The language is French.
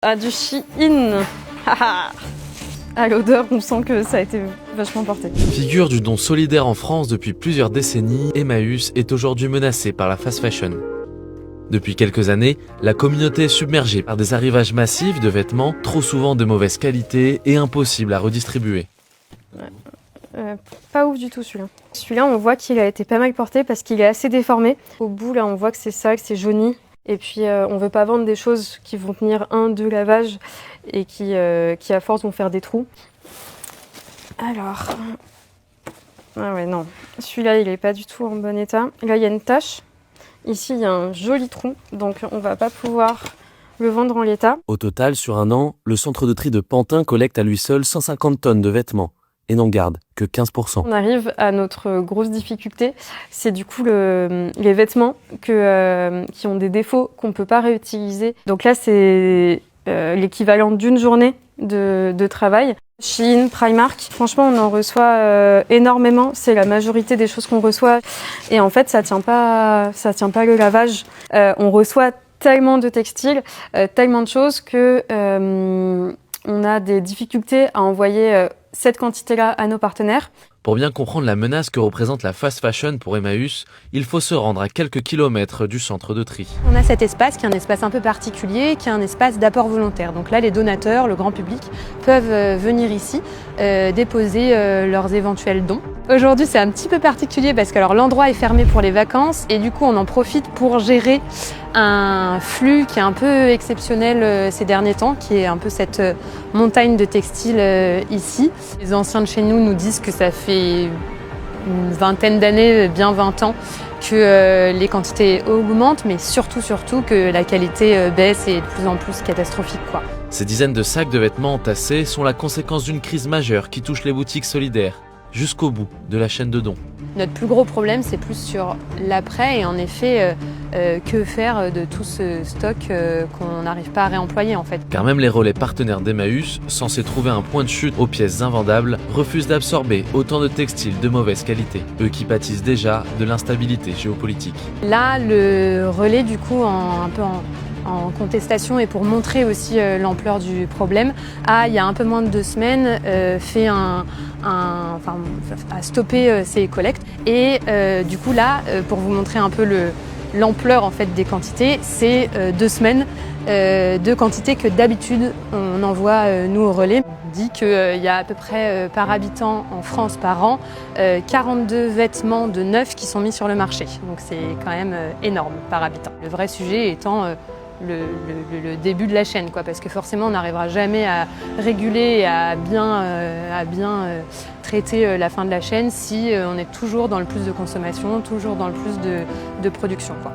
Ah, du Shein. À l'odeur, on sent que ça a été vachement porté. Figure du don solidaire en France depuis plusieurs décennies, Emmaüs est aujourd'hui menacé par la fast fashion. Depuis quelques années, la communauté est submergée par des arrivages massifs de vêtements, trop souvent de mauvaise qualité et impossibles à redistribuer. Pas ouf du tout celui-là. Celui-là, on voit qu'il a été pas mal porté parce qu'il est assez déformé. Au bout, là, on voit que c'est sale, que c'est jauni. Et puis, on veut pas vendre des choses qui vont tenir 1-2 lavages et qui à force vont faire des trous. Alors, ah ouais, non. Celui-là, il est pas du tout en bon état. Là, il y a une tache. Ici, il y a un joli trou, donc on va pas pouvoir le vendre en l'état. Au total, sur un an, le centre de tri de Pantin collecte à lui seul 150 tonnes de vêtements et n'en garde que 15%. On arrive à notre grosse difficulté, c'est du coup les vêtements qui ont des défauts qu'on peut pas réutiliser. Donc là, c'est l'équivalent d'une journée de travail. Shein, Primark, franchement, on en reçoit énormément. C'est la majorité des choses qu'on reçoit. Et en fait, ça tient pas le lavage. On reçoit tellement de textiles, tellement de choses que on a des difficultés à envoyer cette quantité-là à nos partenaires. Pour bien comprendre la menace que représente la fast fashion pour Emmaüs, il faut se rendre à quelques kilomètres du centre de tri. On a cet espace qui est un espace un peu particulier, qui est un espace d'apport volontaire. Donc là, les donateurs, le grand public, peuvent venir ici déposer leurs éventuels dons. Aujourd'hui, c'est un petit peu particulier parce que l'endroit est fermé pour les vacances et du coup, on en profite pour gérer un flux qui est un peu exceptionnel ces derniers temps, qui est un peu cette montagne de textiles ici. Les anciens de chez nous disent que ça fait une vingtaine d'années, bien 20 ans, que les quantités augmentent, mais surtout que la qualité baisse et est de plus en plus catastrophique, quoi. Ces dizaines de sacs de vêtements entassés sont la conséquence d'une crise majeure qui touche les boutiques solidaires, jusqu'au bout de la chaîne de dons. Notre plus gros problème, c'est plus sur l'après et en effet, que faire de tout ce stock qu'on n'arrive pas à réemployer en fait. Car même les relais partenaires d'Emmaüs, censés trouver un point de chute aux pièces invendables, refusent d'absorber autant de textiles de mauvaise qualité, eux qui pâtissent déjà de l'instabilité géopolitique. Là, le relais du coup, un peu en contestation et pour montrer aussi l'ampleur du problème, il y a un peu moins de 2 semaines, a stoppé ses collectes. Et du coup là, pour vous montrer un peu l'ampleur en fait des quantités, c'est 2 semaines de quantités que d'habitude on envoie nous au relais. On dit qu'il y a à peu près par habitant en France par an 42 vêtements de neufs qui sont mis sur le marché. Donc c'est quand même énorme par habitant. Le vrai sujet étant le début de la chaîne, quoi, parce que forcément on n'arrivera jamais à réguler et à bien traiter la fin de la chaîne si on est toujours dans le plus de consommation, toujours dans le plus de production, quoi.